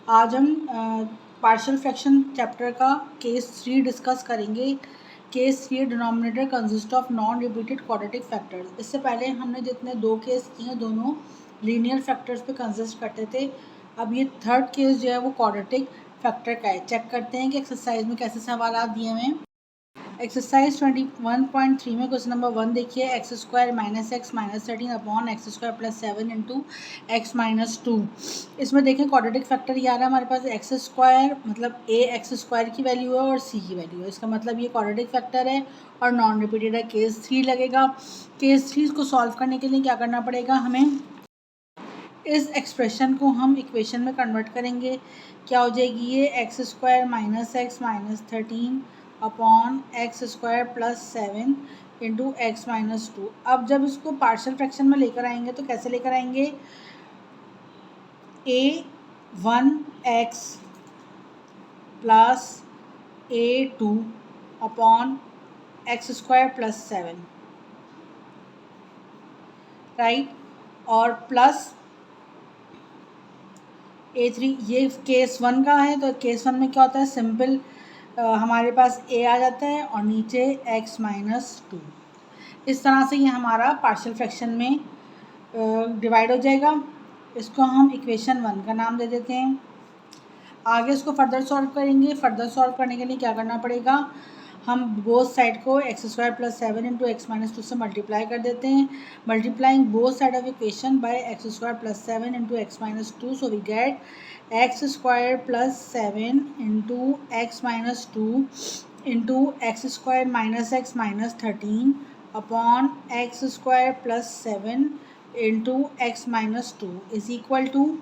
आज हम partial fraction chapter का केस 3 डिस्कस करेंगे। Case 3 denominator consist of non repeated quadratic factors. इससे पहले हमने जितने दो केस किए दोनों लीनियर फैक्टर्स पे कंसिस्ट करते थे। अब ये थर्ड केस जो है वो क्वाड्रेटिक फैक्टर का है। चेक करते हैं कि एक्सरसाइज में कैसे सवाल दिए हुए हैं। एक्सरसाइज 21.3 में क्वेश्चन नंबर 1 देखिए, x square minus x minus 13 upon x square plus 7 into x minus 2। इसमें देखें क्वाड्रेटिक फैक्टर ये आ रहा है हमारे पास एक्स स्क्वायर, मतलब ए एक्स स्क्वायर की वैल्यू है और सी की वैल्यू है। इसका मतलब ये क्वाड्रेटिक फैक्टर है और नॉन रिपीटेड है। केस 3 लगेगा। केस 3 को सॉल्व करने के लिए क्या करना पड़ेगा हमें, इस एक्सप्रेशन को हम इक्वेशन में कन्वर्ट करेंगे। क्या हो जाएगी ये, x square minus x minus 13 upon x square plus 7 into x minus 2। अब जब इसको पार्शियल फ्रैक्शन में लेकर आएंगे तो कैसे लेकर आएंगे, a1x plus a2 upon x square plus 7, right, और प्लस a3। ये केस 1 का है तो केस 1 में क्या होता है, सिंपल हमारे पास a आ जाता है और नीचे x माइनस 2। इस तरह से ये हमारा पार्शियल फ्रैक्शन में डिवाइड हो जाएगा। इसको हम इक्वेशन 1 का नाम दे देते हैं। आगे इसको फर्दर सॉल्व करेंगे। फर्दर सॉल्व करने के लिए क्या करना पड़ेगा, हम बोथ साइड को x square plus 7 into x minus 2 से मल्टीप्लाई कर देते हैं। Multiplying both side of equation by x square plus 7 into x minus 2, so we get x square plus 7 into x minus 2 into x square minus x minus 13 upon x square plus 7 into x minus 2 is equal to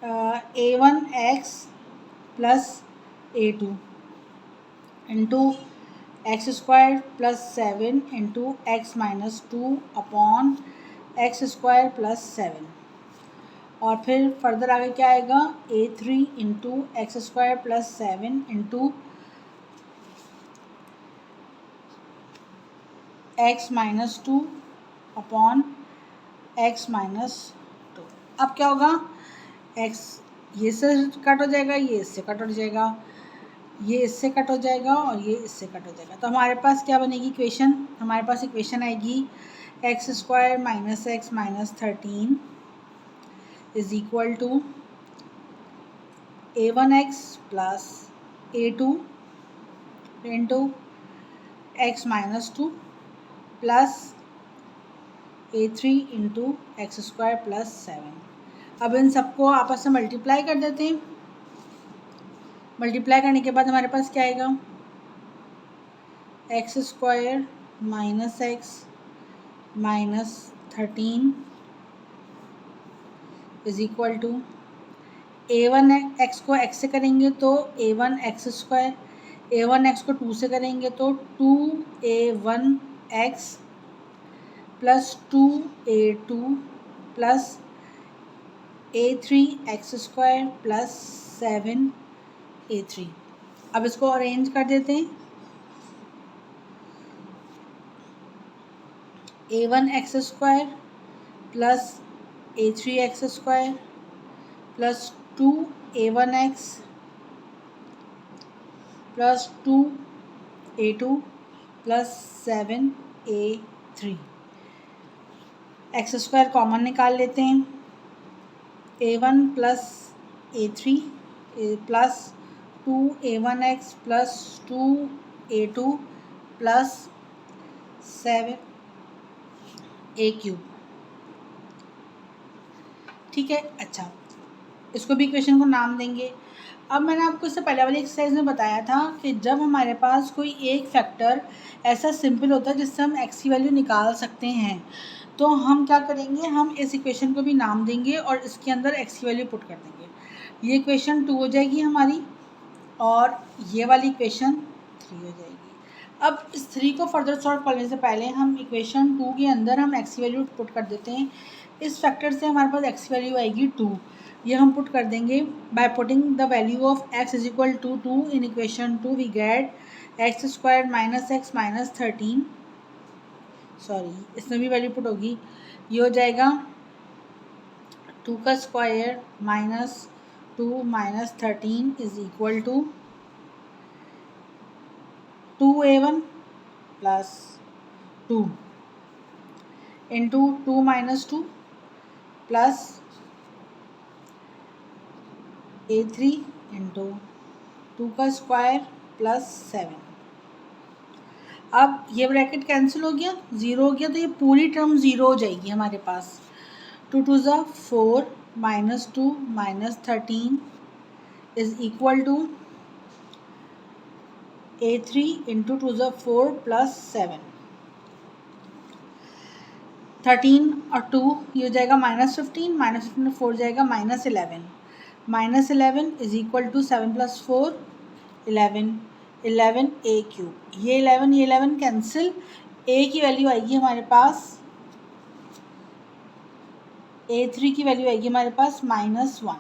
a1x plus a2 into x square plus 7 into x minus 2 upon x square plus 7। और फिर further आगे क्या आएगा, a3 into x square plus 7 into x minus 2 upon x minus 2। अब क्या होगा, x ये से कट हो जाएगा, ये इससे कट हो जाएगा, ये इससे कट हो जाएगा और ये इससे कट हो जाएगा। तो हमारे पास क्या बनेगी इक्वेशन, हमारे पास इक्वेशन आएगी x square minus x minus 13 is equal to a1x plus a2 into x minus 2 plus a3 into x square plus 7। अब इन सबको आपस में मल्टीप्लाई कर देते हैं। मल्टीप्लाई करने के बाद हमारे पास क्या आएगा, x square minus x minus 13 is equal to a1x को x से करेंगे तो a1x स्क्वायर, a1x को 2 से करेंगे तो 2a1x plus 2a2 plus a3x square plus 7a3। अब इसको अरेंज कर देते हैं। a1x square plus a3x square plus 2a1x plus 2a2 plus 7a3। X square common निकाल लेते हैं, a1 plus a3 plus 2a1x plus 2a2 plus 7a3। ठीक है, अच्छा इसको भी इक्वेशन को नाम देंगे। अब मैंने आपको इससे पहले वाली एक्सरसाइज में बताया था कि जब हमारे पास कोई एक फैक्टर ऐसा सिंपल होता है जिससे हम एक्स की वैल्यू निकाल सकते हैं तो हम क्या करेंगे, हम इस इक्वेशन को भी नाम देंगे और इसके अंदर एक्स की वैल्यू पुट कर देंगे। ये इक्वेशन 2 हो जाएगी हमारी और ये वाली इक्वेशन 3 हो जाएगी। अब इस 3 को फर्दर सॉल्व करने से पहले हम इक्वेशन 2 के अंदर हम एक्स की वैल्यू पुट कर देते हैं। इस फैक्टर से हमारे पास एक्स की वैल्यू आएगी 2, ये हम पुट कर देंगे। By putting the value of x is equal to 2 in equation 2 we get x square minus x minus 13, sorry इसमें भी वैल्यू पुट होगी, ये हो जाएगा 2 का square minus 2 minus 13 is equal to 2a1 plus 2 into 2 minus 2 plus a3 into 2 का square plus 7। अब ये ब्रैकेट कैंसिल हो गया, ज़ीरो हो गया, तो ये पूरी टर्म ज़ीरो हो जाएगी हमारे पास। 2 टू ज़ा 4 minus 2 minus 13 is equal to a3 into 2 ज़ा 4 प्लस 7। 13 और 2 ये हो जाएगा -15, -15 में 4 जाएगा -11, -11 is equal to 7 plus 4 11, 11 a cube. ये 11 कैंसिल, a की वैल्यू आएगी हमारे पास, a3 की वैल्यू आएगी हमारे पास -1।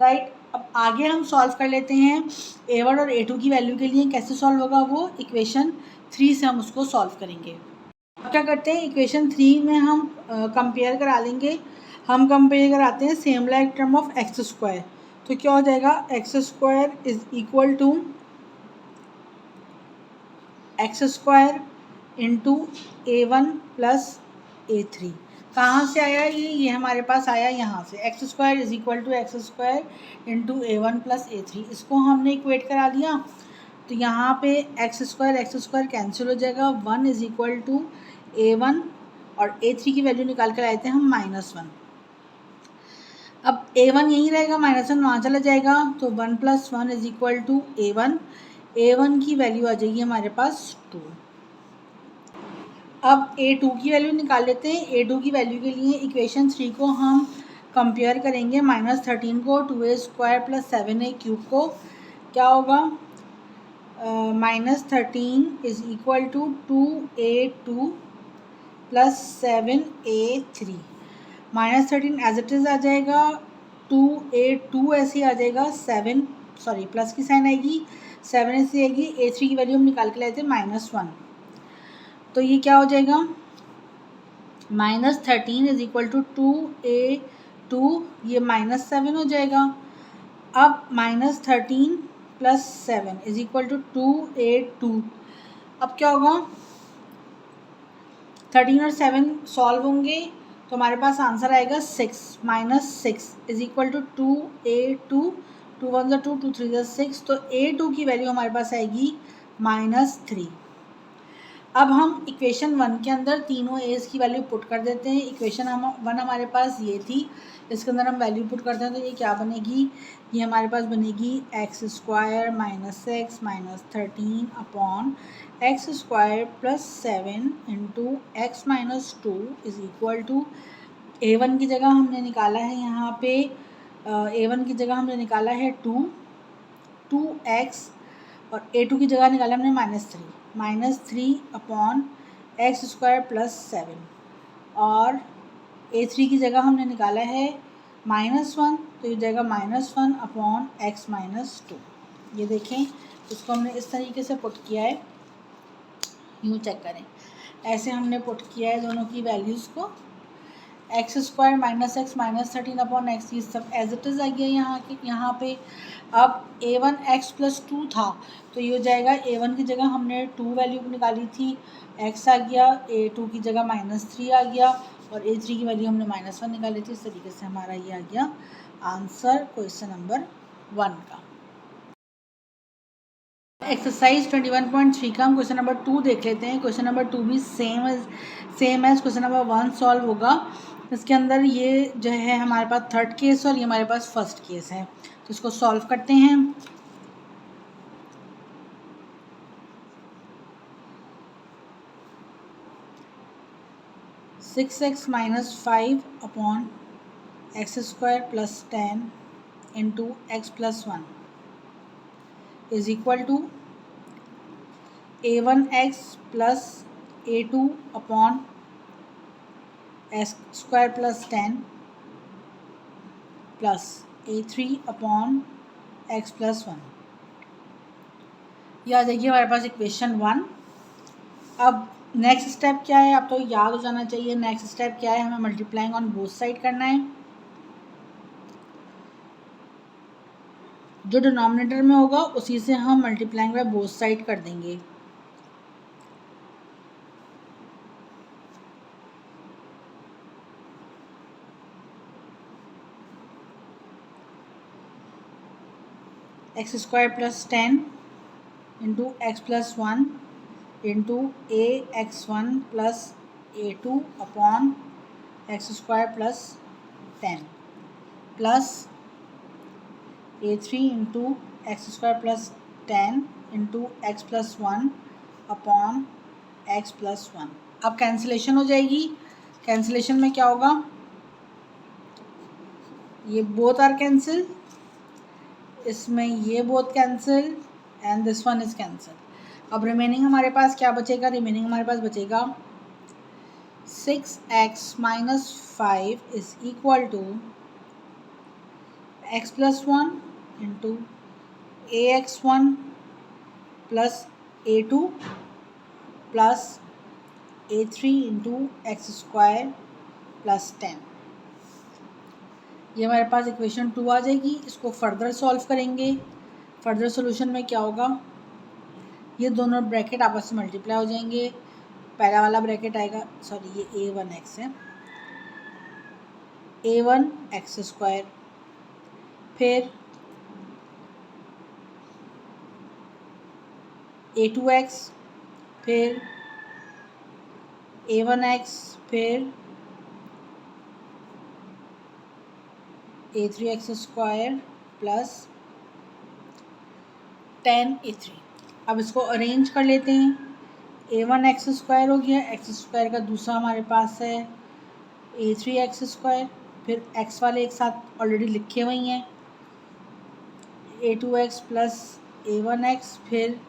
राइट, अब आगे हम सॉल्व कर लेते हैं a1 और a2 की वैल्यू के लिए। कैसे सॉल्व होगा वो इक्वेशन 3 से हम उसको सॉल्व करेंगे। अब क्या करते हैं, इक्वेशन 3 में हम कंपेयर करा लेंगे। हम कंपेयर कराते हैं same like term of x square. तो क्या हो जाएगा, x square is equal to x square into a1 plus a3। कहाँ से आया ये हमारे पास आया यहाँ से। X square is equal to x square into a1 plus a3, इसको हमने इक्वेट करा लिया। तो यहाँ पे एक्स स्क्वायर कैंसिल हो जाएगा, 1 इज इक्वल टू a1 और a3 की वैल्यू निकाल कर आए थे हम -1। अब a1 यहीं रहेगा, -1 वहाँ चला जाएगा, तो 1 plus 1 is equal to a1 की वैल्यू आ जाएगी हमारे पास 2। अब a2 की वैल्यू निकाल लेते हैं। a2 की वैल्यू के लिए इक्वेशन 3 को हम कंपेयर करेंगे -13 को 2a square plus 7a cube को। क्या होगा, -13 is equal to 2a2 plus 7a3। -13 as it is आ जाएगा, 2a2 ऐसे आ जाएगा, 7 सॉरी प्लस की साइन आएगी, 7 ऐसे आएगी, a3 की वैल्यू हम निकाल के लाए थे -1। तो ये क्या हो जाएगा, -13 इज इक्वल टू 2a2, ये -7 हो जाएगा। अब -13 plus 7 is equal to 2a2। अब क्या होगा, 13 और 7 सॉल्व होंगे तो हमारे पास आंसर आएगा 6, -6 इज इक्वल टू 2a2, 2 1 2 2 3 6, तो a2 की वैल्यू हमारे पास आएगी -3। अब हम इक्वेशन 1 के अंदर तीनों एज की वैल्यू पुट कर देते हैं। इक्वेशन 1 हमारे पास ये थी, इसके अंदर हम वैल्यू पुट करते हैं तो ये क्या बनेगी, ये हमारे पास बनेगी x square minus x minus 13 upon x square plus 7 into x minus 2 is equal to a1 की जगह हमने निकाला है यहाँ पे a1 की जगह हमने निकाला है 2x और a2 की जगह निकाला हमने -3 अपॉन एक्स स्क्वायर प्लस 7 और a3 की जगह हमने निकाला है -1, तो ये जाएगा -1 अपॉन एक्स माइनस 2। ये देखें, इसको हमने इस तरीके से पुट किया है, यूँ चेक करें, ऐसे हमने पुट किया है दोनों की वैल्यूज़ को। X square minus x minus 13 upon x, ये सब एज इट इज़ आ गया यहाँ पे। अब a1 x प्लस 2 था, तो ये हो जाएगा a1 की जगह हमने 2 वैल्यू निकाली थी, x आ गया, a2 की जगह -3 आ गया और a3 की वैल्यू हमने -1 निकाली थी। इस तरीके से हमारा ये आ गया आंसर क्वेश्चन नंबर 1 का। एक्सरसाइज 21.3 का हम क्वेश्चन नंबर 2 देख लेते हैं। क्वेश्चन नंबर 2 भी same as question number 1 solve होगा। इसके अंदर ये जो है हमारे पास थर्ड केस और ये हमारे पास फर्स्ट केस है, तो इसको सॉल्व करते हैं। Six x minus 5 upon x square plus 10 into x plus 1 is equal to a1x plus a2 upon x square plus 10 plus a3 upon x plus 1। यह आ जाएगी हमारे पास इक्वेशन 1। अब नेक्स्ट स्टेप क्या है, आप तो याद हो जाना चाहिए। नेक्स्ट स्टेप क्या है, हमें मल्टीप्लाइंग ऑन बोथ साइड करना है। जो डिनोमिनेटर में होगा उसी से हम मल्टीप्लाइंग बाय बोथ साइड कर देंगे। X square plus 10 into x plus 1 into a x 1 plus a 2 upon x square plus 10 plus a 3 into x square plus 10 into x plus 1 upon x plus 1। अब cancellation हो जाएगी। Cancellation में क्या होगा, ये both are cancel, इसमें ये both cancel and this one is cancel. अब रिमेनिंग हमारे पास क्या बचेगा, रिमेनिंग हमारे पास बचेगा 6x minus 5 is equal to x plus 1 into a x 1 plus a 2 plus a 3 into x square plus 10। ये हमारे पास इक्वेशन 2 आ जाएगी। इसको फर्दर सॉल्व करेंगे। फर्दर सॉल्यूशन में क्या होगा, ये दोनों ब्रैकेट आपस में मल्टीप्लाई हो जाएंगे। पहला वाला ब्रैकेट आएगा, सॉरी ये a1x है, a1 एक्स स्क्वायर, फिर a2x, फिर a1x, फिर a3x स्क्वायर प्लस 10a3। अब इसको अरेंज कर लेते हैं। a1 एक्स स्क्वायर हो गया, एक्स स्क्वायर का दूसरा हमारे पास है a3 एक्स स्क्वायर, फिर x वाले एक साथ ऑलरेडी लिखे हुए हैं, a2x प्लस a1x, फिर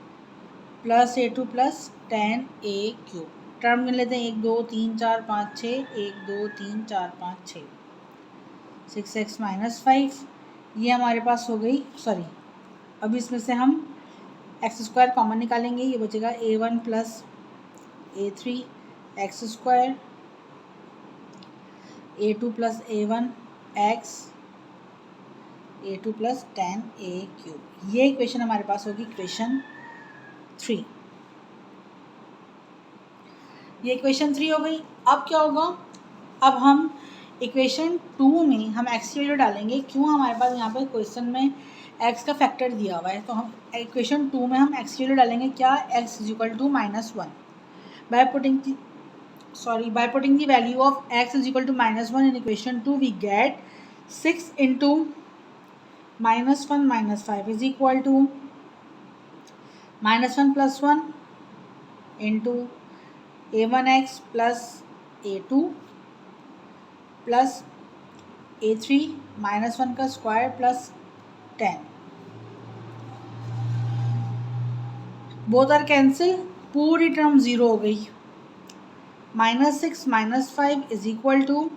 plus a2 plus 10a3। Term मिल लेते हैं 1 2 3 4 5 6, 1 2 3 4 5 6, 6x माइनस 5। ये हमारे पास हो गई, सॉरी अब इसमें से हम एक्स स्क्वायर कॉमन निकालेंगे, ये बचेगा a1 plus a3 x square, a2 plus a1 x, a2 plus 10a3। ये इक्वेशन हमारे पास होगी इक्वेशन 3। ये इक्वेशन 3 हो गई। अब क्या होगा, अब हम इक्वेशन 2 में हम x की वैल्यू डालेंगे। क्यों, हमारे पास यहाँ पे क्वेश्चन में x का फैक्टर दिया हुआ है, तो हम इक्वेशन 2 में हम x की वैल्यू डालेंगे क्या, x is equal to -1। By putting the value of x is equal to -1 in equation 2 we get 6 into -1 minus 5 is equal to -1 plus 1 into a1x plus a2 plus a3 -1 का square plus 10। Both are cancel, पूरी term 0 हो गई। -6 minus 5 is equal to,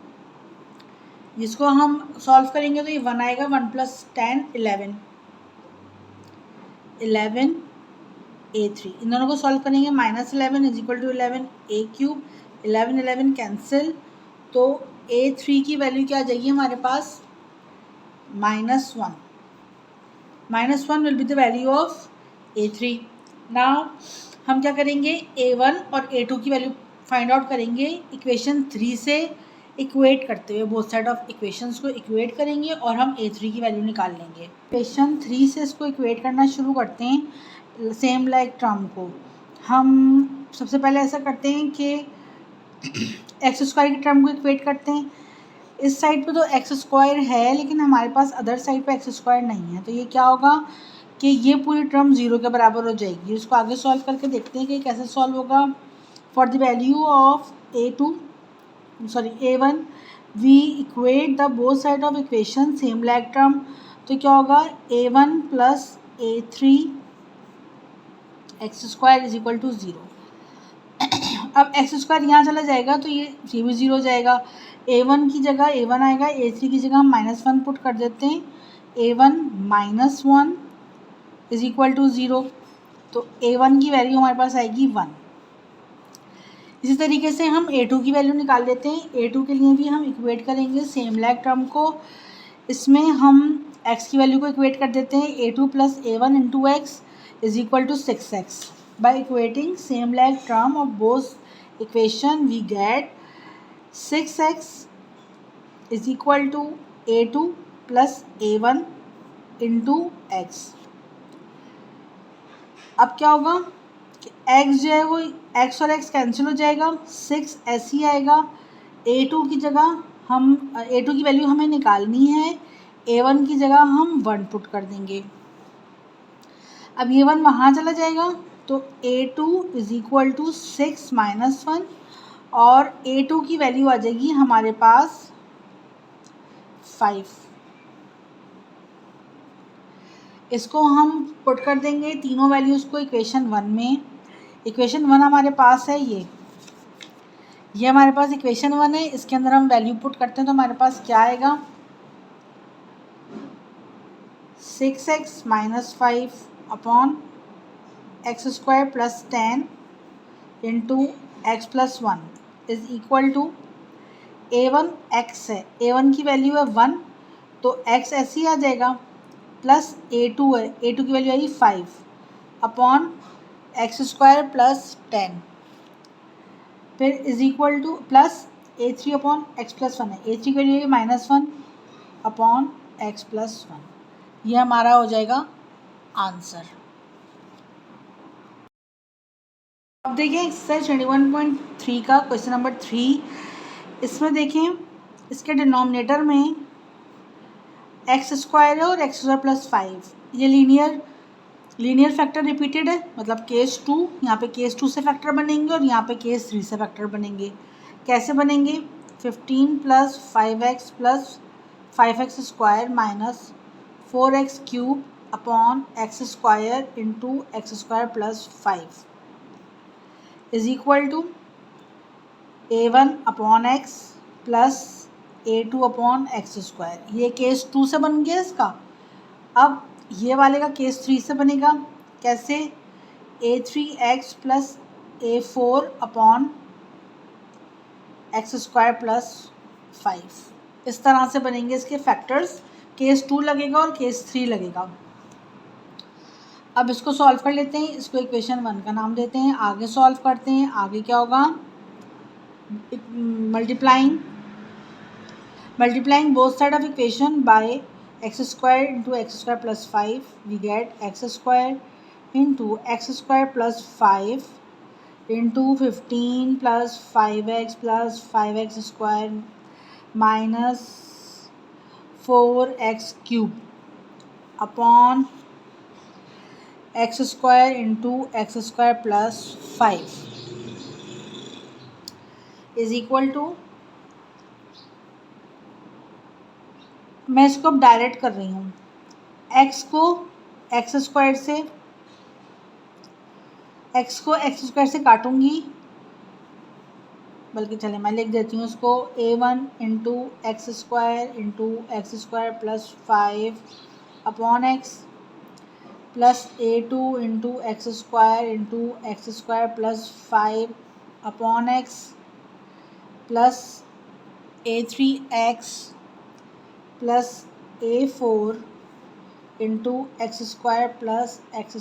जिसको हम solve करेंगे तो ये 1 आएगा, 1 प्लस 10 11 a3। इन दोनों को सॉल्व करेंगे, -11 is equal to 11 a3, 11 11 cancel, तो a3 की वैल्यू क्या आ जाएगी हमारे पास, -1। -1 will be the value of a3। Now हम क्या करेंगे, a1 और a2 की वैल्यू फाइंड आउट करेंगे इक्वेशन 3 से इक्वेट करते हुए। बोथ साइड ऑफ इक्वेशंस को इक्वेट करेंगे और हम a3 की वैल्यू निकाल लेंगे। इक्वेशन 3 से इसको इक्वेट करना शुरू करते हैं, सेम लाइक टर्म को। हम सबसे पहले ऐसा करते हैं कि एक्स स्क्वायर की टर्म को इक्वेट करते हैं। इस साइड पे तो एक्स स्क्वायर है, लेकिन हमारे पास अदर साइड पे एक्स स्क्वायर नहीं है, तो ये क्या होगा कि ये पूरी टर्म 0 के बराबर हो जाएगी। इसको आगे सॉल्व करके देखते हैं कि कैसे सॉल्व होगा। For the value of a1 we equate the both side of equation same like term, तो क्या होगा, a1 plus a3 x square is equal to 0। अब एक्स स्क्वायर यहाँ चला जाएगा तो ये भी 0 हो जाएगा। a1 की जगह a1 आएगा, a3 की जगह हम -1 पुट कर देते हैं, a1 -1 इज इक्वल टू 0, तो a1 की वैल्यू हमारे पास आएगी 1। इसी तरीके से हम A2 की वैल्यू निकाल लेते हैं। A2 के लिए भी हम इक्वेट करेंगे सेम लाइक टर्म को। इसमें हम x की वैल्यू को इक्वेट कर देते हैं A2 plus A1 into x is equal to 6x। By equating same like term of both equation we get 6x is equal to A2 plus A1 into x. अब क्या होगा कि x जो है वो x और x कैंसिल हो जाएगा, 6 ऐसे ही आएगा। A2 की जगह हम A2 की वैल्यू हमें निकालनी है, A1 की जगह हम 1 पुट कर देंगे। अब ये 1 वहाँ चला जाएगा तो A2 is equal to 6 minus 1 और A2 की वैल्यू आ जाएगी हमारे पास 5। इसको हम पुट कर देंगे तीनों वैल्यूज़ को इक्वेशन 1 में। इक्वेशन 1 हमारे पास है ये हमारे पास इक्वेशन 1 है। इसके अंदर हम वैल्यू पुट करते हैं तो हमारे पास क्या आएगा 6x minus 5 upon x square plus 10 into x plus 1 is equal to A1 x है, A1 की वैल्यू है 1 तो x ऐसे ही आ जाएगा, प्लस A2 है, A2 की वैल्यू आई 5 अपॉन एक्स स्क्वायर प्लस 10 फिर is equal two plus A3 upon x plus 1 है, A3 की वैल्यू है माइनस 1 अपॉन एक्स प्लस 1। ये हमारा हो जाएगा आंसर। अब देखिए एक्सरसाइज 21.3 का क्वेश्चन नंबर 3। इसमें देखें इसके डिनोमिनेटर में एक्स स्क्वायर है और एक्स स्क्वायर प्लस 5, ये लीनियर फैक्टर रिपीटेड है, मतलब केस 2, यहाँ पे केस 2 से फैक्टर बनेंगे और यहाँ पे केस 3 से फैक्टर बनेंगे। कैसे बनेंगे 15 plus 5x plus 5x square minus 4x cube upon x square into x square plus 5 is equal to A1 upon x plus A2 upon x square. ये केस 2 से बन गया इसका। अब ये वाले का केस 3 से बनेगा। कैसे A3x plus A4 upon x square plus 5, इस तरह से बनेंगे इसके फैक्टर्स। केस 2 लगेगा और केस 3 लगेगा। अब इसको सॉल्व कर लेते हैं, इसको इक्वेशन 1 का नाम देते हैं। आगे सॉल्व करते हैं, आगे क्या होगा multiplying both side of equation by x square into x square plus 5 we get x square into x square plus 5 into 15 plus 5x plus 5x square minus 4x cube upon x square into x square plus 5 is equal to, मैं इसको अब direct कर रही हूँ, x को x square से काटूंगी, बल्कि चले मैं लिख देती हूँ इसको A1 into x square plus 5 upon x plus A2 into x square plus 5 upon x plus A3x plus A4 into x square plus x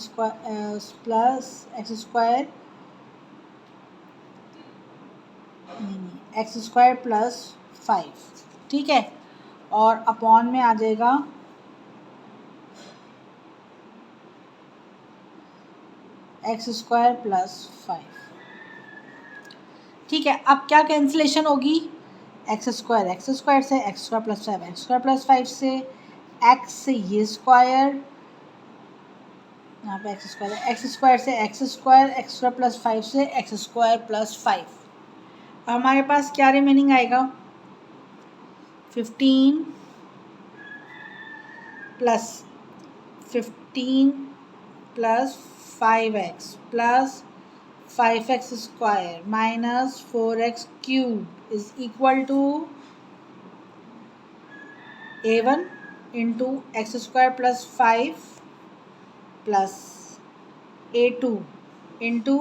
square plus 5, ठीक है। और अपॉन में आ जाएगा एक्स स्क्वायर प्लस 5, ठीक है। अब क्या कैंसिलेशन होगी, एक्स स्क्वायर से x square plus 5, x square plus 5 से एक्स से ये स्क्वायर, यहाँ पे एक्स स्क्वायर से एक्स स्क्वायर प्लस 5 से एक्स स्क्वायर प्लस 5। हमारे पास क्या रिमेनिंग आएगा 15 plus 5x plus 5x square minus 4x cube is equal to A1 into x square plus 5 plus A2 into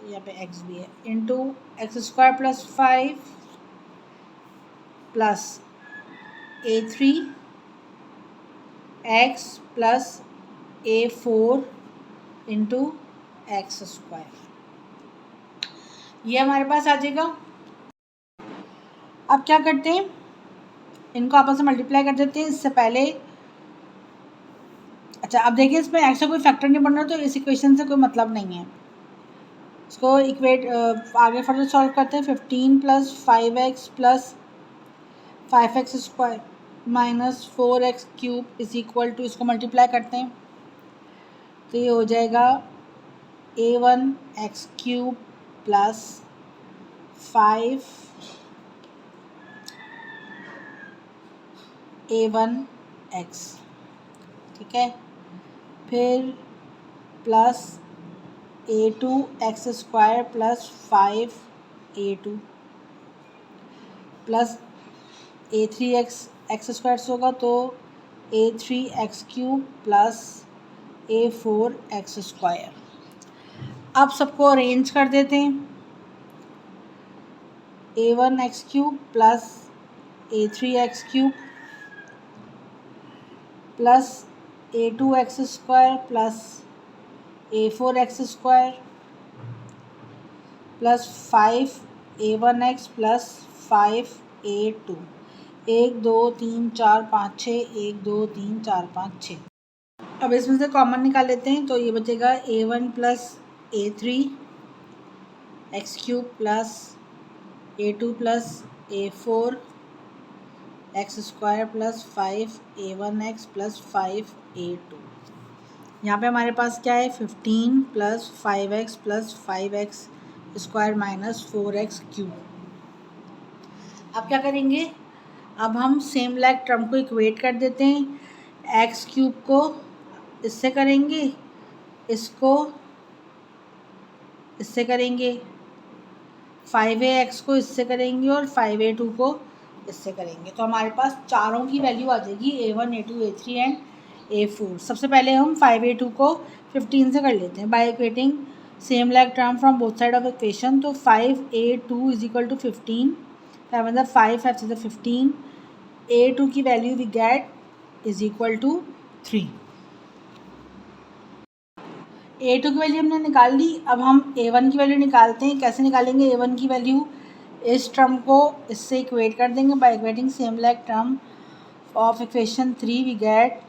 यहाँ पे एक्स भी है, into x square plus 5 plus A3 x plus A4 into x square, ये हमारे पास आ जाएगा। अब क्या करते हैं, इनको आपस में मल्टीप्लाई कर देते हैं। इससे पहले अच्छा, अब देखिए इसमें एक्स का कोई फैक्टर नहीं बन रहा, तो इस इक्वेशन से कोई मतलब नहीं है। इसको इक्वेट आगे फर्दर सॉल्व करते हैं। 15 plus 5x plus 5x square minus 4x cube is equal to, इसको मल्टीप्लाई करते हैं तो ये हो जाएगा A1x क्यूब प्लस 5A1x, ठीक है। फिर plus A2x square plus 5A2 plus A3x x square से होगा तो A3x cube plus A4x square. अब सबको अरेंज कर देते हैं। A1x cube plus A3x cube plus A2x square plus A4x square plus 5A1x plus 5A2, 1 2 3 4 5 6, 1 2 3 4 5 6। अब इसमें से कॉमन निकाल लेते हैं तो ये बचेगा A1 plus A3 x cube plus A2 plus A4 x square plus 5A1x plus 5A2। यहाँ पे हमारे पास क्या है, 15 plus 5x plus 5x square minus 4x cube. अब क्या करेंगे, अब हम सेम लाइक टर्म को इक्वेट कर देते हैं। एक्स क्यूब को इससे करेंगे, इसको इससे करेंगे, 5ax को इससे करेंगे और 5a2 को इससे करेंगे, तो हमारे पास चारों की वैल्यू आ जाएगी A1 A2 A3 and A4। सबसे पहले हम 5a2 को 15 से कर लेते हैं by equating same like term from both side of equation. तो 5a2 इज इक्वल टू 15, 5 मतलब 5 5 से 15, A2 की वैल्यू we get is equal to 3। A2 की वैल्यू हमने निकाल ली। अब हम A1 की वैल्यू निकालते हैं। कैसे निकालेंगे A1 की वैल्यू, इस टर्म को इससे इक्वेट कर देंगे by equating same like term of equation 3 we get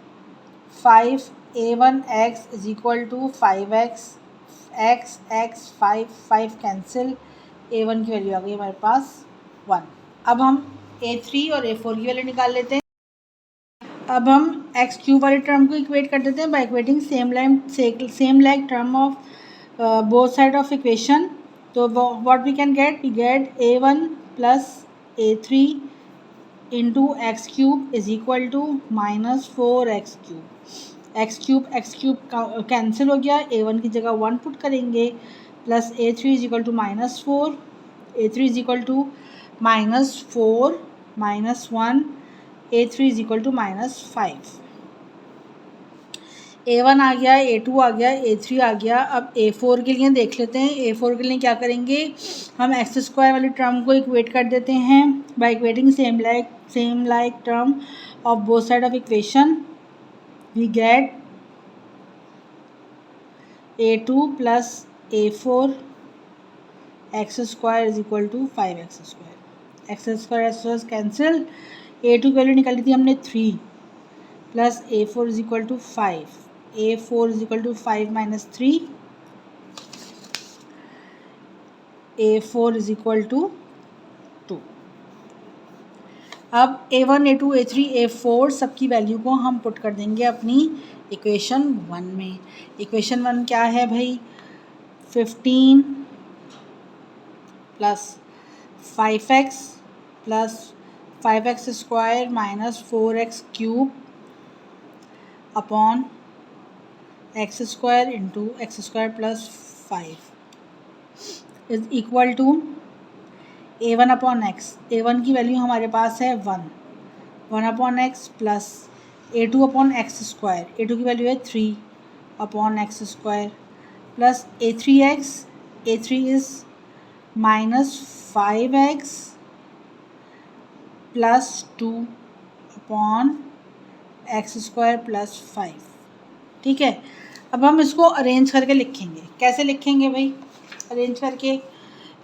5A1x is equal to 5x x x 5 cancel, A1 की वैल्यू आ गई हमारे पास 1। अब हम A3 और A4 की वैल्यू निकाल लेते हैं। अब हम एक्स क्यूब वाले टर्म को इक्वेट कर देते हैं by equating same like term of both side of equation. तो what we can get, we get A1 plus A3 into x cube is equal to minus 4x cube. X cube cancel हो गया, A1 की जगह 1 put करेंगे, plus A3 is equal to minus 4, A3 is equal to minus 4 minus 1, A3 is equal to minus 5। A1 आ गया, A2 आ गया, A3 आ गया। अब A4 के लिए देख लेते हैं। A4 के लिए क्या करेंगे, हम एक्स स्क्वायर वाली टर्म को इक्वेट कर देते हैं by equating same like term of both side of equation. We get A2 plus A4 x square is equal to 5x square. X square cancel, A2 की वैल्यू निकाली थी हमने 3 plus A4 is equal to 5, A4 is equal to 5 minus 3, A4 is equal to 2। अब A1 A2 A3 A4 सबकी value को हम put कर देंगे अपनी इक्वेशन 1 में। इक्वेशन 1 क्या है भाई, 15 plus 5x plus 5x square minus 4x cube upon x square into x square plus 5 is equal to A1 upon x. A1 की वैल्यू हमारे पास है 1 upon x plus A2 upon x square. A2 की value है 3 upon x square plus A3x a3 is -5x plus 2 upon x square plus 5। ठीक है, अब हम इसको अरेंज करके लिखेंगे। कैसे लिखेंगे भाई? अरेंज करके,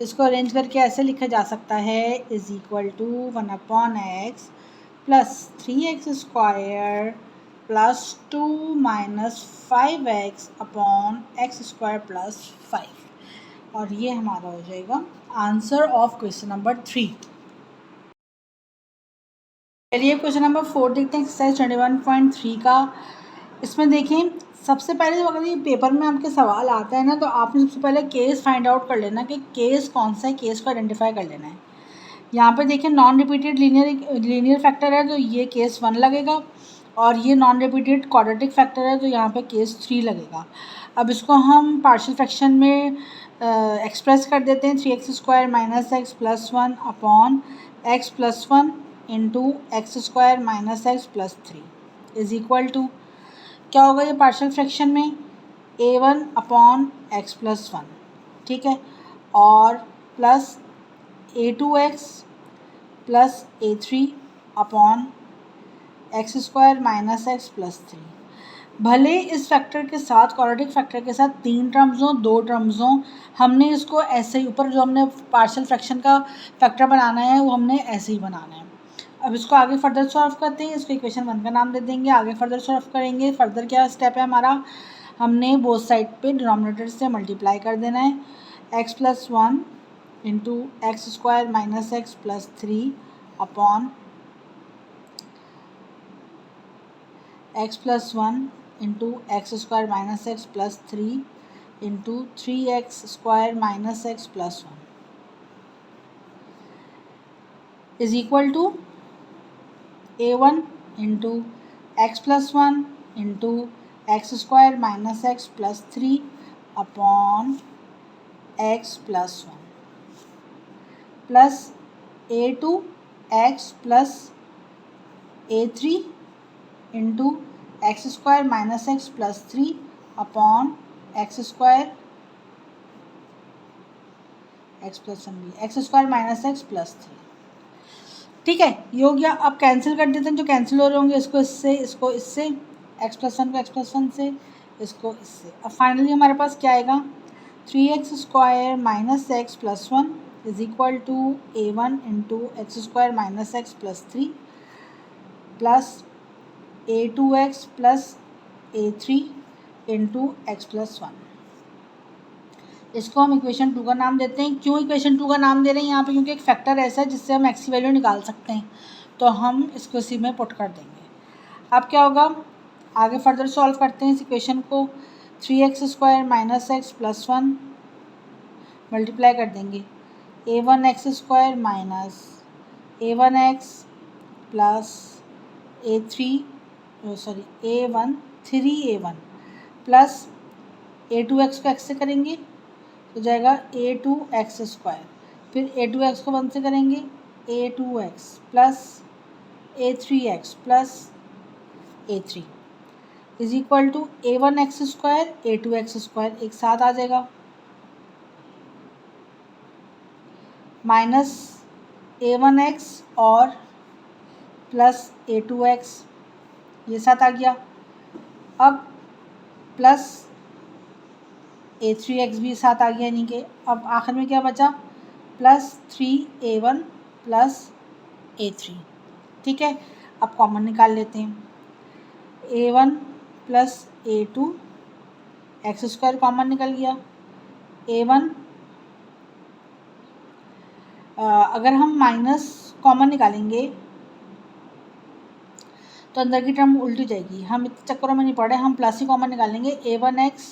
इसको अरेंज करके ऐसे लिखा जा सकता है, is equal to 1 upon x plus 3x square plus 2 minus 5x upon x square plus 5। और ये हमारा हो जाएगा आंसर ऑफ क्वेश्चन नंबर 3। चलिए क्वेश्चन नंबर 4 देखते हैं, एक्सरसाइज 21.3 का। इसमें देखें, सबसे पहले जब अगर ये पेपर में आपके सवाल आता है ना, तो आपने सबसे पहले केस फाइंड आउट कर लेना कि केस कौन सा है, केस को आइडेंटिफाई कर लेना है। यहाँ पे देखें नॉन रिपीटेड लीनियर फैक्टर है तो ये केस 1 लगेगा, और ये नॉन रिपीटेड क्वाड्रेटिक फैक्टर है तो यहाँ पे केस 3 लगेगा। अब इसको हम पार्शियल फ्रैक्शन में एक्सप्रेस कर देते हैं, 3x square minus x plus 1 upon x plus 1 into x square minus x plus 3 is equal to क्या होगा ये पार्शियल फ्रैक्शन में, a1 अपॉन एक्स प्लस 1, ठीक है, और plus a2x plus a3 upon x square minus x plus 3। भले इस factor के साथ, क्वाड्रेटिक फैक्टर के साथ 3 टर्म्स हों, 2 टर्म्स हों, हमने इसको ऐसे ही ऊपर जो हमने पार्शियल फ्रैक्शन का फैक्टर बनाना है वो हमने ऐसे ही बनाना है। अब इसको आगे फर्दर सॉल्व करते हैं, इसको इक्वेशन 1 का नाम दे देंगे, आगे फर्दर सॉल्व करेंगे। फर्दर क्या स्टेप है हमारा, हमने बोथ साइड पे डिनोमिनेटर से मल्टीप्लाई कर देना है, x plus 1 into x square minus x plus 3 upon x plus 1 into x square minus x plus 3 into 3x square minus x plus 1 is equal to a1 into x plus 1 into x square minus x plus 3 upon x plus 1 plus a2 x plus a3 into x square minus x plus 3 upon x square x plus 1 x square minus x plus 3। ठीक है, ये हो गया। अब cancel कर देते हैं, जो कैंसिल हो रहे होंगे, इसको इससे, इसको इससे, एक्स प्लस 1 को एक्स प्लस 1 से, इसको इससे। अब फाइनली हमारे पास क्या आएगा, 3x square minus x plus 1 is equal to a1 into x square minus x plus 3 plus a2x plus a3 into x plus 1। इसको हम इक्वेशन 2 का नाम देते हैं। क्यों इक्वेशन 2 का नाम दे रहे हैं यहाँ पे, क्योंकि एक फैक्टर ऐसा है जिससे हम एक्स की वैल्यू निकाल सकते हैं, तो हम इसको इसी में पुट कर देंगे। अब क्या होगा, आगे फर्दर सॉल्व करते हैं इस इक्वेशन को, 3x square minus x plus 1 multiply कर देंगे, a1 x square minus a1 x plus a1 3a1 plus a2x को x से करेंगे तो जाएगा a2x स्क्वायर, फिर a2x को 1 से करेंगे a2x plus a3x plus a3 is equal to a1x square a2x square एक साथ आ जाएगा, माइनस a1x और प्लस a2x ये साथ आ गया। अब प्लस a3x भी साथ आ गया, यानी कि अब आखिर में क्या बचा, प्लस 3a1 प्लस a3। ठीक है, अब कॉमन निकाल लेते हैं, a1 plus a2 x square common निकल गया, a1 अगर हम माइनस कॉमन निकालेंगे तो अंदर की टर्म उल्टी जाएगी, हम इतने चक्करों में नहीं पड़े, हम प्लस ही कॉमन निकालेंगे, a1x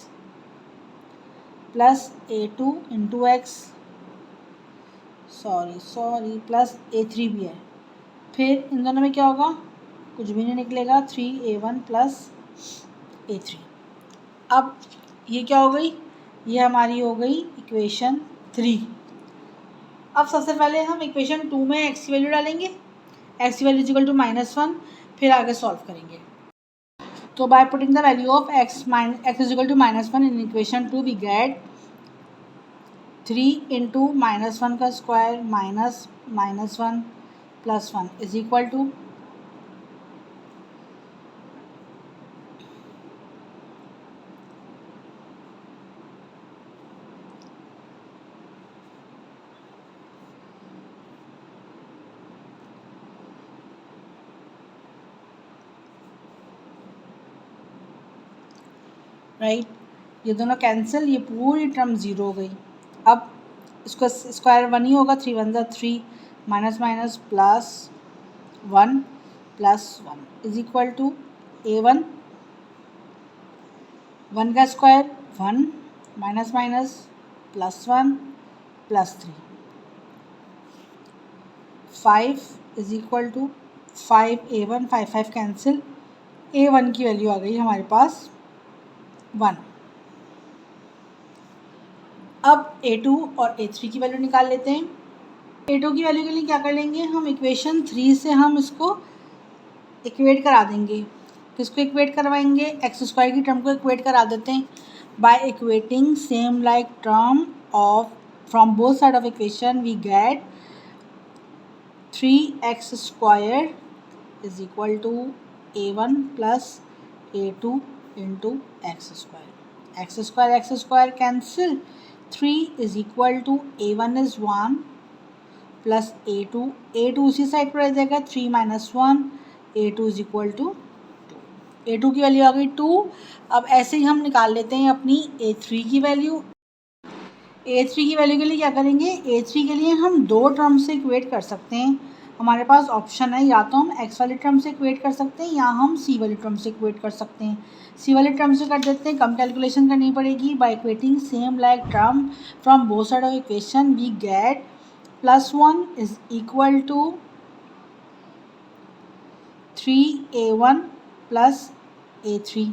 plus a2 into x sorry plus a3 भी है, फिर इन दोनों में क्या होगा, कुछ भी नहीं निकलेगा, 3a1 प्लस a3। अब ये क्या हो गई, ये हमारी हो गई इक्वेशन 3। अब सबसे पहले हम इक्वेशन 2 में एक्स की वैल्यू डालेंगे, एक्स की वैल्यू इक्वल टू -1, फिर आगे सॉल्व करेंगे। तो by putting the value of x is equal to -1 in equation 2 we get 3 into -1 का square minus -1 plus 1 is equal to right. ये दोनों कैंसिल, ये पूरी टर्म ज़ीरो हो गई। अब इसका स्क्वायर 1 ही होगा, 3 1 3 minus minus plus 1 plus 1 is equal to A1 1 का square 1 minus minus plus 1 plus 3 5 is equal to 5A1 5 5 cancel, A1 की वैल्यू आ गई हमारे पास 1। अब A2 और A3 की वैल्यू निकाल लेते हैं। A2 की वैल्यू के लिए क्या कर लेंगे हम, इक्वेशन 3 से हम इसको इक्वेट करा देंगे। किसको इक्वेट करवाएंगे, एक्स स्क्वायर की टर्म को इक्वेट करा देते हैं by equating same like term of from both side of equation we get 3x square is equal to A1 plus A2 into x square cancel, 3 is equal to A1 is 1 plus A2 उसी side पर रह जाएगा, 3 minus 1 A2 is equal to 2। A2 की value आ गई 2। अब ऐसे ही हम निकाल लेते हैं अपनी A3 की वैल्यू। A3 की वैल्यू के लिए क्या करेंगे, A3 के लिए हम दो टर्म से इक्वेट कर सकते हैं। हमारे पास ऑप्शन है, या तो हम x वाली टर्म से इक्वेट कर सकते हैं या हम c वाली टर्म से इक्वेट कर सकते हैं। c वाली टर्म से कर देते हैं, कम कैलकुलेशन करनी पड़ेगी। By equating same like term from both side of equation we get +1 is equal to 3A1 plus A3।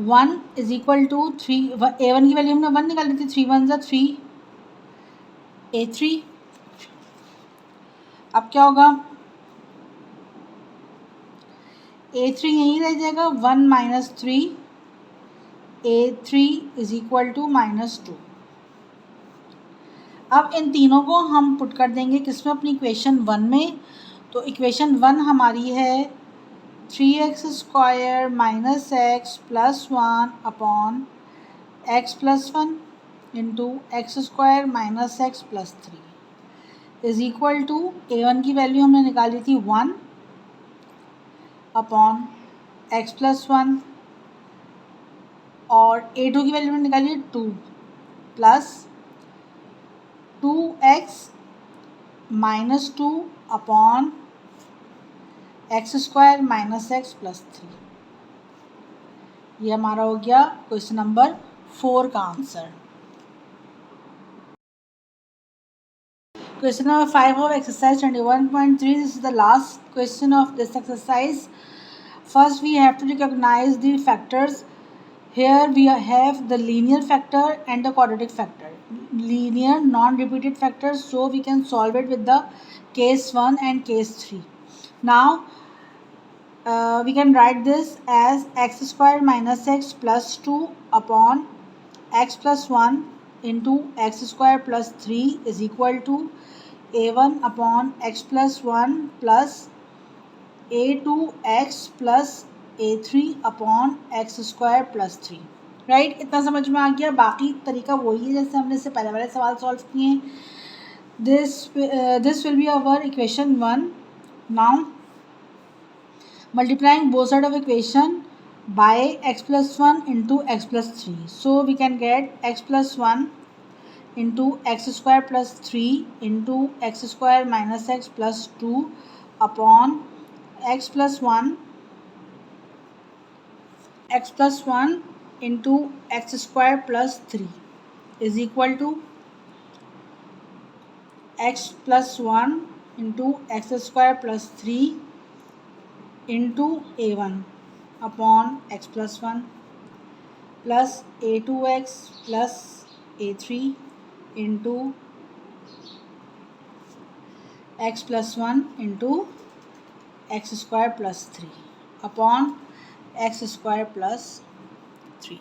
1 is equal to 3, A1 की वैल्यू हमने 1 निकाली थी, 3 1 3 A3। अब क्या होगा, A3 यहीं रह जाएगा, 1 minus 3 A3 is equal to -2। अब इन तीनों को हम पुट कर देंगे किसमें, अपनी इक्वेशन 1 में। तो इक्वेशन 1 हमारी है 3x square minus x plus 1 upon x plus 1 into x square minus x plus 3 is equal to A1 की वैल्यू हमने निकाली थी 1 अपॉन x प्लस 1 और A2 की वैल्यू हमने निकाली 2 plus 2x minus 2 upon x square minus x plus 3। ये हमारा हो गया क्वेश्चन नंबर 4 का answer. Question number 5 of exercise 21.3. This is the last question of this exercise. First, we have to recognize the factors. Here we have the linear factor and the quadratic factor. Linear non-repeated factors, so we can solve it with the case 1 and case 3. Now, we can write this as x square minus x plus 2 upon x plus 1 into x square plus 3 is equal to A1 upon x plus 1 plus A2x plus A3 upon x square plus 3। Right, इतना समझ में आ गया। बाकी तरीका वही है जैसे हमने इससे पहले वाले सवाल सॉल्व किए हैं। This will be our equation 1। Now multiplying both side of equation by x plus 1 into x plus 3. So we can get x plus 1 into x square plus 3 into x square minus x plus 2 upon x plus 1 into x square plus 3 is equal to x plus 1 into x square plus 3 into A1 upon x plus 1 plus A2x plus A3 into x plus 1 into x square plus 3 upon x square plus 3।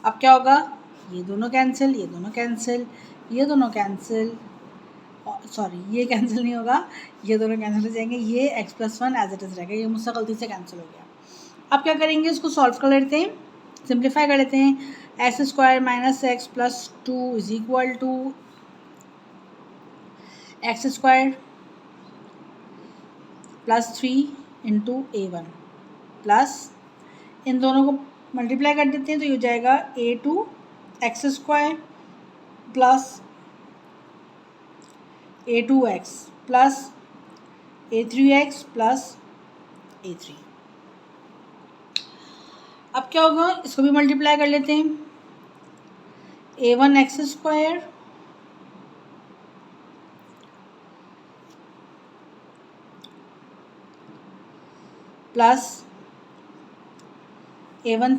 अब क्या होगा, ये दोनों cancel, ये दोनों cancel, ये दोनों cancel, sorry ये कैंसिल नहीं होगा, ये दोनों कैंसिल हो जाएंगे, ये x+1 एज इट इज़ रहेगा, ये मुझसे गलती से कैंसिल हो गया। अब क्या करेंगे, इसको सॉल्व कर लेते हैं, सिंप्लीफाई कर लेते हैं। x² - x+2 is equal to x² +3 into a1 plus इन दोनों को मल्टीप्लाई कर देते हैं तो ये हो जाएगा a2x² plus a2x plus a3x plus a3। अब क्या होगा, इसको भी मल्टीप्लाई कर लेते हैं। a1x² plus a1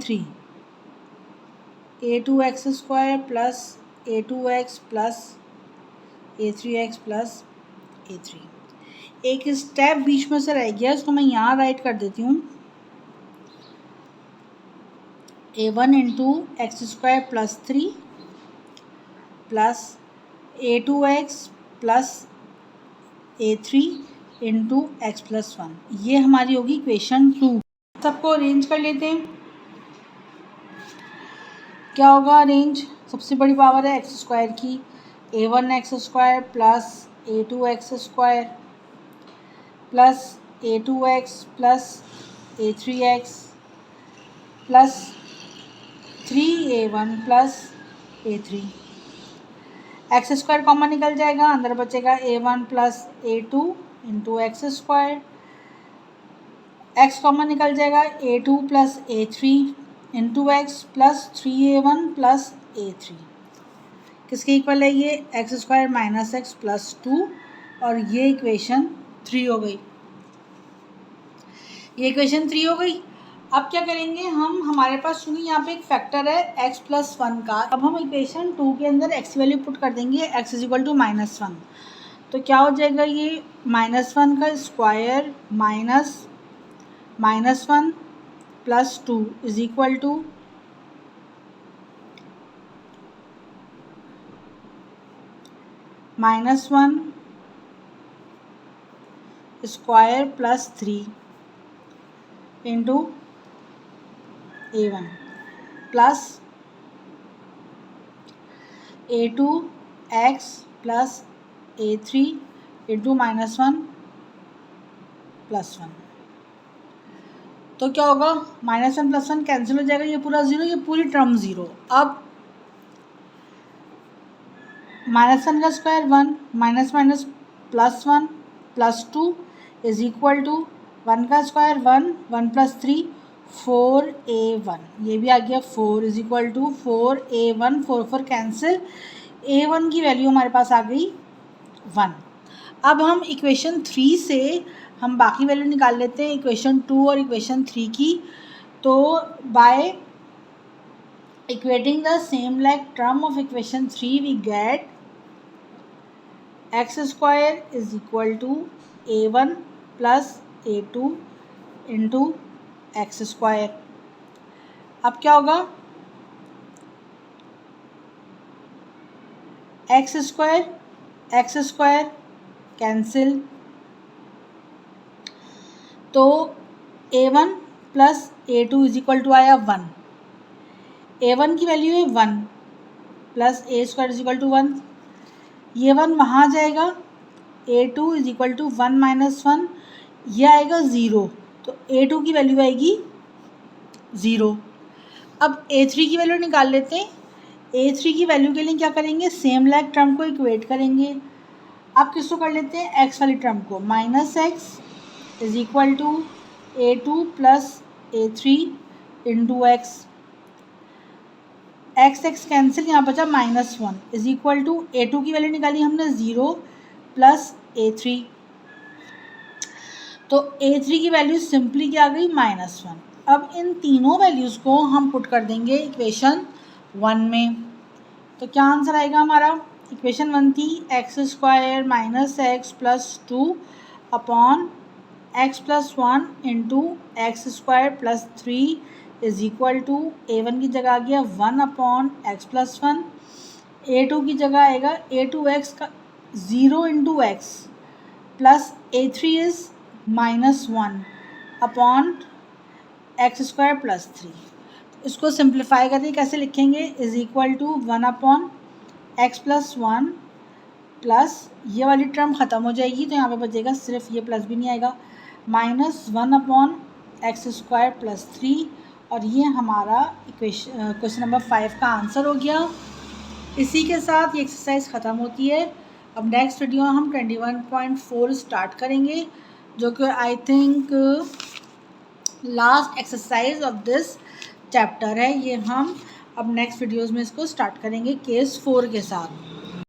a2x² plus a2x plus a3x plus a3। एक स्टेप बीच में से रह गया, इसको मैं यहाँ राइट कर देती हूँ। a1 into x² plus 3 plus a2x plus a3 into x+1, ये हमारी होगी इक्वेशन 2। सबको अरेंज कर लेते हैं। क्या होगा अरेंज, सबसे बड़ी पावर है x² की, a1x² plus a2x² plus a2x plus a3x plus 3a1 plus a3। x² common निकल जाएगा, अंदर बचेगा a1 plus a2 into x², x common निकल जाएगा a2 plus a3 into x plus 3a1 plus a3। किसके equal है ये, x² माइनस x प्लस 2, और ये इक्वेशन 3 हो गई, ये इक्वेशन 3 हो गई। अब क्या करेंगे हम, हमारे पास चूँकि यहाँ पे एक फैक्टर है x+1 का, अब हम इक्वेशन 2 के अंदर x वैल्यू पुट कर देंगे, x इज इक्वल टू -1। तो क्या हो जाएगा, ये -1 का square minus -1 plus 2 is equal to -1 square plus 3 into a1 plus a2x plus a3 into -1 plus 1। तो क्या होगा, -1 प्लस 1 कैंसिल हो जाएगा, ये पूरा 0, ये पूरी टर्म 0। अब -1 का square 1, minus minus plus 1 plus 2 is equal to 1 का स्क्वायर 1, 1 प्लस 3 4a1, ये भी आ गया 4 is equal to 4a1, 4 cancel, a1 की वैल्यू हमारे पास आ गई 1। अब हम इक्वेशन 3 से हम बाकी वैल्यू निकाल लेते हैं, इक्वेशन 2 और इक्वेशन 3 की। तो by equating the same like term of equation 3 we get x² is equal to a1 plus a2 into x²। अब क्या होगा, x² कैंसिल, तो a1 plus a2 is equal to आया 1, a1 की वैल्यू है 1 plus a² is equal to 1, ये 1 वहाँ जाएगा, a2 is equal to 1 minus 1, ये आएगा 0, तो a2 की वैल्यू आएगी 0। अब a3 की वैल्यू निकाल लेते हैं। a3 की वैल्यू के लिए क्या करेंगे, सेम लाइक टर्म को इक्वेट करेंगे। अब किसको कर लेते हैं, x वाली टर्म को, -x is equal to a2 plus a3 into x, x cancel, यहाँ बचा -1 इज इक्वल टू a2 की वैल्यू निकाली हमने 0 प्लस a3, तो a3 की वैल्यू सिंपली क्या आ गई, -1। अब इन तीनों वैल्यूज़ को हम पुट कर देंगे इक्वेशन 1 में, तो क्या आंसर आएगा हमारा। इक्वेशन 1 थी x² minus x plus 2 upon x plus 1 into x² plus 3 is equal to A1 की जगह आ गया 1/x+1, A2 की जगह आएगा A2x का 0 × x plus A3 is -1/x² + 3। इसको सिंप्लीफाई करके कैसे लिखेंगे, is equal to 1/x+1 plus ये वाली टर्म ख़त्म हो जाएगी तो यहाँ पे बचेगा सिर्फ ये प्लस भी नहीं आएगा -1/x² + 3, और ये हमारा क्वेश्चन नंबर 5 का आंसर हो गया। इसी के साथ ये एक्सरसाइज ख़त्म होती है। अब नेक्स्ट वीडियो हम 21.4 स्टार्ट करेंगे, जो कि I think last exercise of this chapter है। ये हम अब नेक्स्ट वीडियोज़ में इसको स्टार्ट करेंगे केस 4 के साथ।